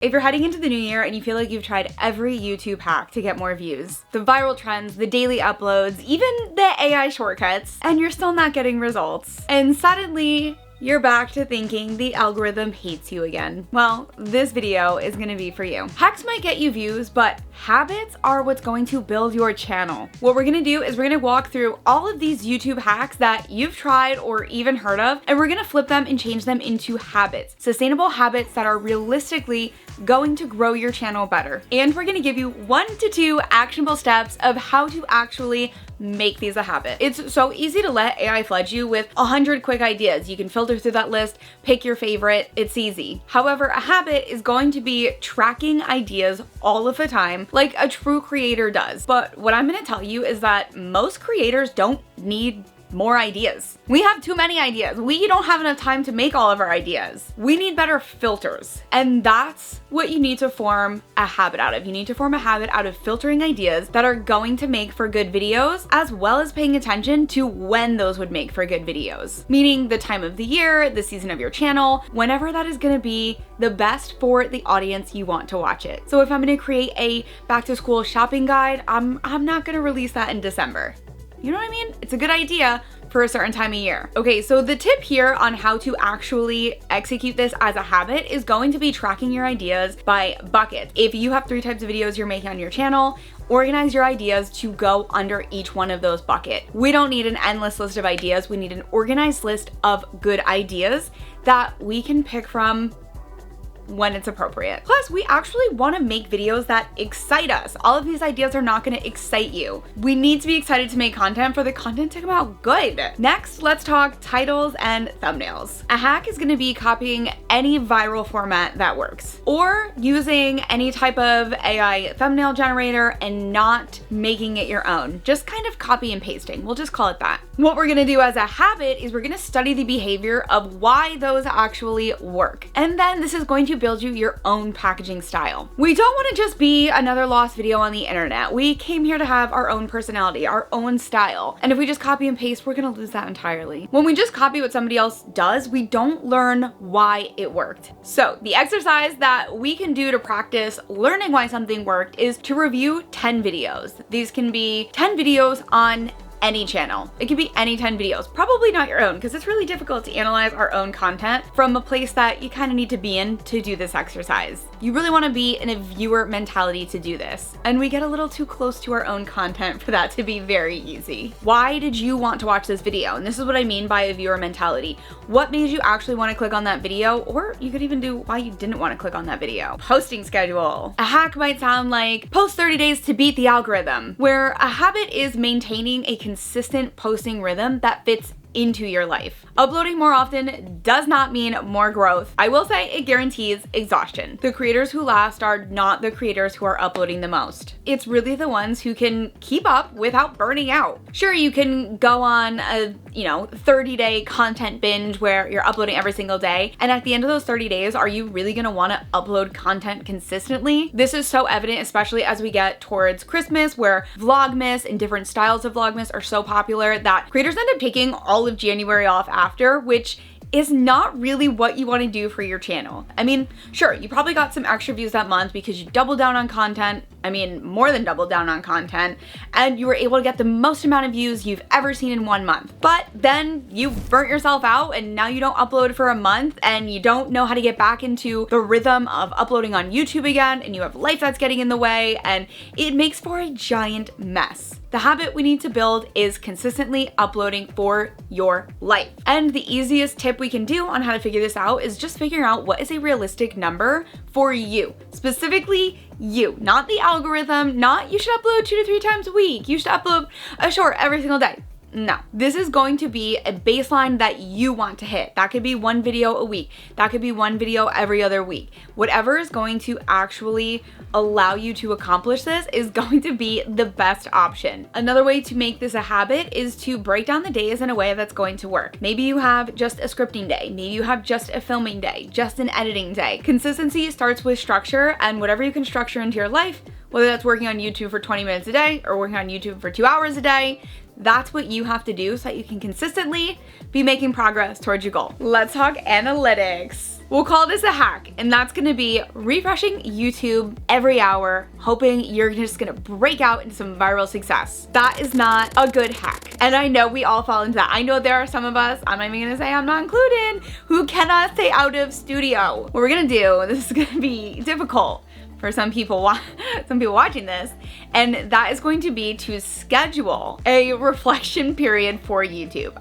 If you're heading into the new year and you feel like you've tried every YouTube hack to get more views, the viral trends, the daily uploads, even the AI shortcuts, and you're still not getting results, and suddenly you're back to thinking the algorithm hates you again, well, this video is gonna be for you. Hacks might get you views, but habits are what's going to build your channel. What we're gonna do is we're gonna walk through all of these YouTube hacks that you've tried or even heard of, and we're gonna flip them and change them into habits. Sustainable habits that are realistically going to grow your channel better. And we're gonna give you 1 to 2 actionable steps of how to actually make these a habit. It's so easy to let AI flood you with 100 quick ideas. You can filter through that list, pick your favorite, it's easy. However, a habit is going to be tracking ideas all of the time like a true creator does. But what I'm gonna tell you is that most creators don't need more ideas. We have too many ideas. We don't have enough time to make all of our ideas. We need better filters. And that's what you need to form a habit out of. You need to form a habit out of filtering ideas that are going to make for good videos, as well as paying attention to when those would make for good videos. Meaning the time of the year, the season of your channel, whenever that is gonna be the best for the audience you want to watch it. So if I'm gonna create a back to school shopping guide, I'm not gonna release that in December. You know what I mean? It's a good idea for a certain time of year. Okay, so the tip here on how to actually execute this as a habit is going to be tracking your ideas by buckets. If you have 3 types of videos you're making on your channel, organize your ideas to go under each one of those buckets. We don't need an endless list of ideas. We need an organized list of good ideas that we can pick from when it's appropriate. Plus, we actually want to make videos that excite us. All of these ideas are not going to excite you. We need to be excited to make content for the content to come out good. Next, let's talk titles and thumbnails. A hack is going to be copying any viral format that works, or using any type of AI thumbnail generator and not making it your own. Just kind of copy and pasting. We'll just call it that. What we're going to do as a habit is we're going to study the behavior of why those actually work. And then this is going to build you your own packaging style. We don't want to just be another lost video on the internet. We came here to have our own personality, our own style. And if we just copy and paste, we're going to lose that entirely. When we just copy what somebody else does, we don't learn why it worked. So the exercise that we can do to practice learning why something worked is to review 10 videos. These can be 10 videos on any channel. It could be any 10 videos, probably not your own, because it's really difficult to analyze our own content from a place that you kind of need to be in to do this exercise. You really want to be in a viewer mentality to do this. And we get a little too close to our own content for that to be very easy. Why did you want to watch this video? And this is what I mean by a viewer mentality. What made you actually want to click on that video? Or you could even do why you didn't want to click on that video. Posting schedule. A hack might sound like post 30 days to beat the algorithm, where a habit is maintaining a consistent posting rhythm that fits into your life. Uploading more often does not mean more growth. I will say it guarantees exhaustion. The creators who last are not the creators who are uploading the most. It's really the ones who can keep up without burning out. Sure, you can go on a 30-day content binge where you're uploading every single day, and at the end of those 30 days, are you really gonna wanna upload content consistently? This is so evident, especially as we get towards Christmas, where Vlogmas and different styles of Vlogmas are so popular that creators end up taking all of January off after, which is not really what you want to do for your channel. I mean, sure, you probably got some extra views that month because you doubled down on content. I mean, more than doubled down on content, and you were able to get the most amount of views you've ever seen in 1 month. But then you burnt yourself out and now you don't upload for a month and you don't know how to get back into the rhythm of uploading on YouTube again, and you have life that's getting in the way, and it makes for a giant mess. The habit we need to build is consistently uploading for your life. And the easiest tip we can do on how to figure this out is just figuring out what is a realistic number for you. Specifically you, not the algorithm, not you should upload 2 to 3 times a week. You should upload a short every single day. No, this is going to be a baseline that you want to hit. That could be 1 video a week. That could be 1 video every other week. Whatever is going to actually allow you to accomplish this is going to be the best option. Another way to make this a habit is to break down the days in a way that's going to work. Maybe you have just a scripting day. Maybe you have just a filming day, just an editing day. Consistency starts with structure, and whatever you can structure into your life, whether that's working on YouTube for 20 minutes a day or working on YouTube for 2 hours a day, That's what you have to do so that you can consistently be making progress towards your goal. Let's talk analytics. We'll call this a hack, and that's gonna be refreshing YouTube every hour, hoping you're just gonna break out into some viral success. That is not a good hack. And I know we all fall into that. I know there are some of us, I'm not even gonna say I'm not included, who cannot stay out of studio. What we're gonna do, this is gonna be difficult for some people watching this, and that is going to be to schedule a reflection period for YouTube.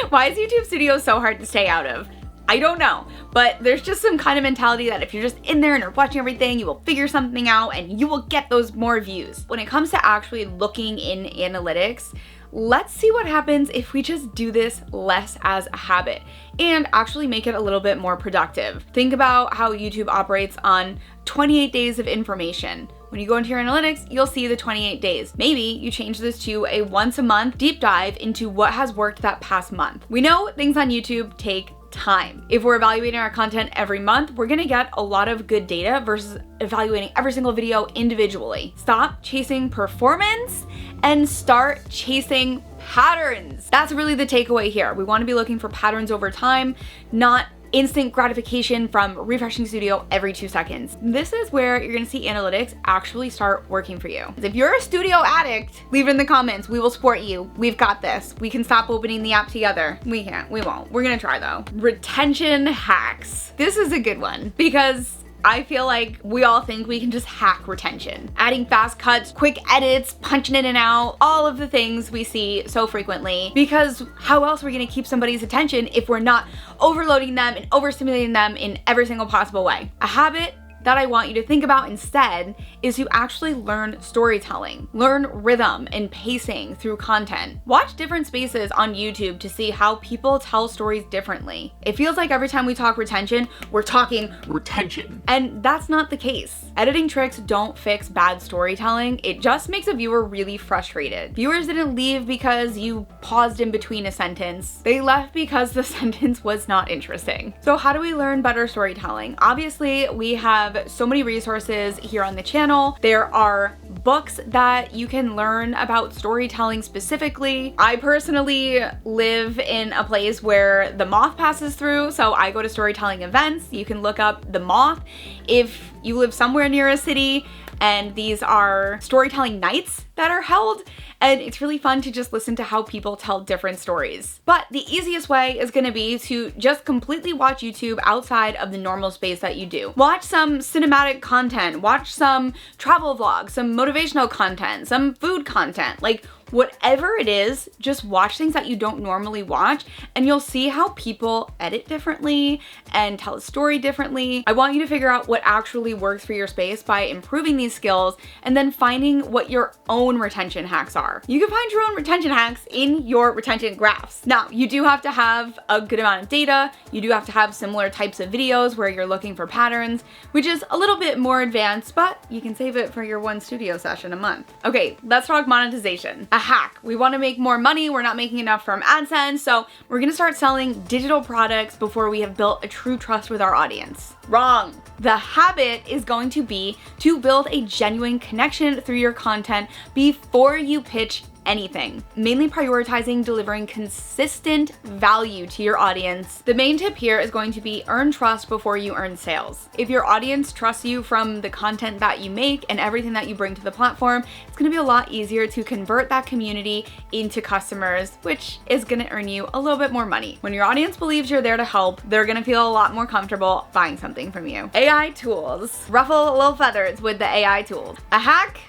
Why is YouTube Studio so hard to stay out of? I don't know, but there's just some kind of mentality that if you're just in there and you're watching everything, you will figure something out and you will get those more views. When it comes to actually looking in analytics, let's see what happens if we just do this less as a habit and actually make it a little bit more productive. Think about how YouTube operates on 28 days of information. When you go into your analytics, you'll see the 28 days. Maybe you change this to a once a month deep dive into what has worked that past month. We know things on YouTube take time. If we're evaluating our content every month, we're gonna get a lot of good data versus evaluating every single video individually. Stop chasing performance and start chasing patterns. That's really the takeaway here. We wanna be looking for patterns over time, not instant gratification from refreshing studio every 2 seconds. This is where you're gonna see analytics actually start working for you. If you're a studio addict, leave it in the comments. We will support you. We've got this. We can stop opening the app together. We can't, we won't. We're gonna try though. Retention hacks. This is a good one because I feel like we all think we can just hack retention. Adding fast cuts, quick edits, punching in and out, all of the things we see so frequently, because how else are we gonna keep somebody's attention if we're not overloading them and overstimulating them in every single possible way? A habit that I want you to think about instead is to actually learn storytelling, learn rhythm and pacing through content. Watch different spaces on YouTube to see how people tell stories differently. It feels like every time we talk retention, we're talking retention. And that's not the case. Editing tricks don't fix bad storytelling. It just makes a viewer really frustrated. Viewers didn't leave because you paused in between a sentence. They left because the sentence was not interesting. So how do we learn better storytelling? Obviously, we have so many resources here on the channel. There are books that you can learn about storytelling specifically. I personally live in a place where the Moth passes through, so I go to storytelling events. You can look up the Moth if you live somewhere near a city, and these are storytelling nights that are held, and it's really fun to just listen to how people tell different stories. But the easiest way is gonna be to just completely watch YouTube outside of the normal space that you do. Watch some cinematic content, watch some travel vlogs, some motivational content, some food content, like whatever it is, just watch things that you don't normally watch and you'll see how people edit differently and tell a story differently. I want you to figure out what actually works for your space by improving these skills and then finding what your own retention hacks are. You can find your own retention hacks in your retention graphs. Now, you do have to have a good amount of data. You do have to have similar types of videos where you're looking for patterns, which is a little bit more advanced, but you can save it for your one studio session a month. Okay, let's talk monetization. A hack. We want to make more money. We're not making enough from AdSense, so we're gonna start selling digital products before we have built a true trust with our audience. Wrong. The habit is going to be to build a genuine connection through your content before you pitch anything, mainly prioritizing delivering consistent value to your audience. The main tip here is going to be earn trust before you earn sales. If your audience trusts you from the content that you make and everything that you bring to the platform, it's gonna be a lot easier to convert that community into customers, which is gonna earn you a little bit more money. When your audience believes you're there to help, they're gonna feel a lot more comfortable buying something from you. AI tools. Ruffle little feathers with the AI tools. A hack?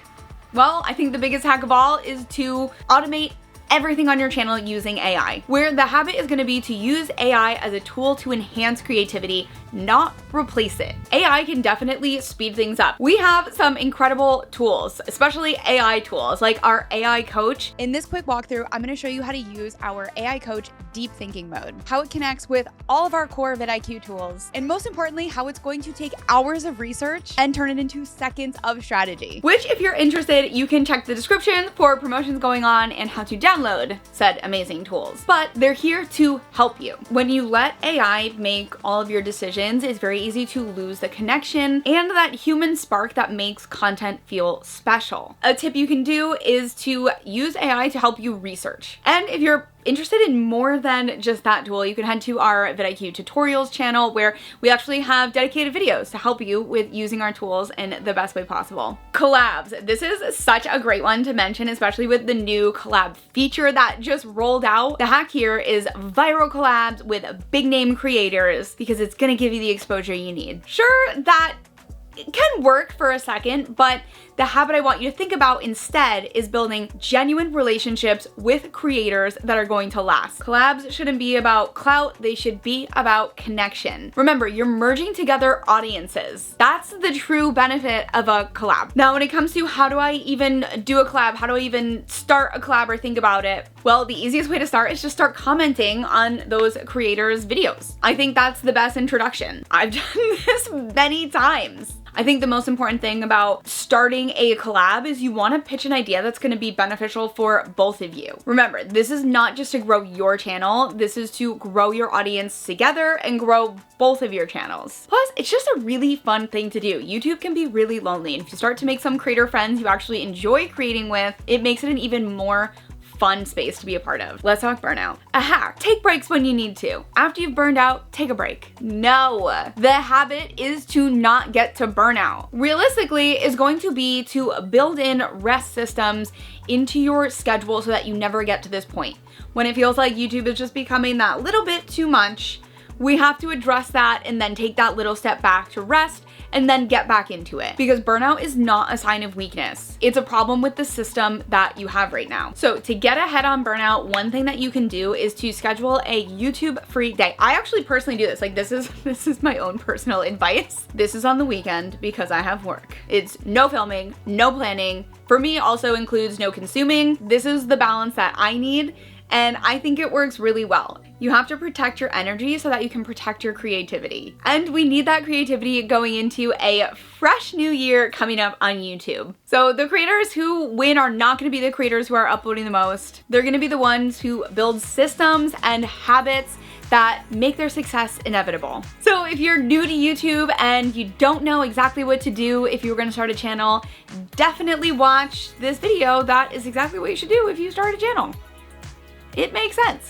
Well, I think the biggest hack of all is to automate everything on your channel using AI, where the habit is gonna be to use AI as a tool to enhance creativity, not replace it. AI can definitely speed things up. We have some incredible tools, especially AI tools like our AI coach. In this quick walkthrough, I'm gonna show you how to use our AI coach deep thinking mode, how it connects with all of our core vidIQ tools, and most importantly, how it's going to take hours of research and turn it into seconds of strategy. Which, if you're interested, you can check the description for promotions going on and how to download download said amazing tools, but they're here to help you. When you let AI make all of your decisions, it's very easy to lose the connection and that human spark that makes content feel special. A tip you can do is to use AI to help you research. And if you're interested in more than just that tool, you can head to our vidIQ tutorials channel where we actually have dedicated videos to help you with using our tools in the best way possible. Collabs. This is such a great one to mention, especially with the new collab feature that just rolled out. The hack here is viral collabs with big name creators because it's gonna give you the exposure you need. Sure, that it can work for a second, but the habit I want you to think about instead is building genuine relationships with creators that are going to last. Collabs shouldn't be about clout, they should be about connection. Remember, you're merging together audiences. That's the true benefit of a collab. Now, when it comes to how do I even do a collab, how do I even start a collab or think about it? Well, the easiest way to start is just start commenting on those creators' videos. I think that's the best introduction. I've done this many times. I think the most important thing about starting a collab is you want to pitch an idea that's going to be beneficial for both of you. Remember, this is not just to grow your channel, this is to grow your audience together and grow both of your channels. Plus, it's just a really fun thing to do. YouTube can be really lonely, and if you start to make some creator friends you actually enjoy creating with, it makes it an even more fun space to be a part of. Let's talk burnout. A hack: take breaks when you need to. After you've burned out, take a break. No, the habit is to not get to burnout. Realistically, is going to be to build in rest systems into your schedule so that you never get to this point. When it feels like YouTube is just becoming that little bit too much, we have to address that and then take that little step back to rest and then get back into it. Because burnout is not a sign of weakness. It's a problem with the system that you have right now. So to get ahead on burnout, one thing that you can do is to schedule a YouTube free day. I actually personally do this. Like this is my own personal advice. This is on the weekend because I have work. It's no filming, no planning. For me, also includes no consuming. This is the balance that I need, and I think it works really well. You have to protect your energy so that you can protect your creativity. And we need that creativity going into a fresh new year coming up on YouTube. So the creators who win are not gonna be the creators who are uploading the most. They're gonna be the ones who build systems and habits that make their success inevitable. So if you're new to YouTube and you don't know exactly what to do if you're gonna start a channel, definitely watch this video. That is exactly what you should do if you start a channel. It makes sense.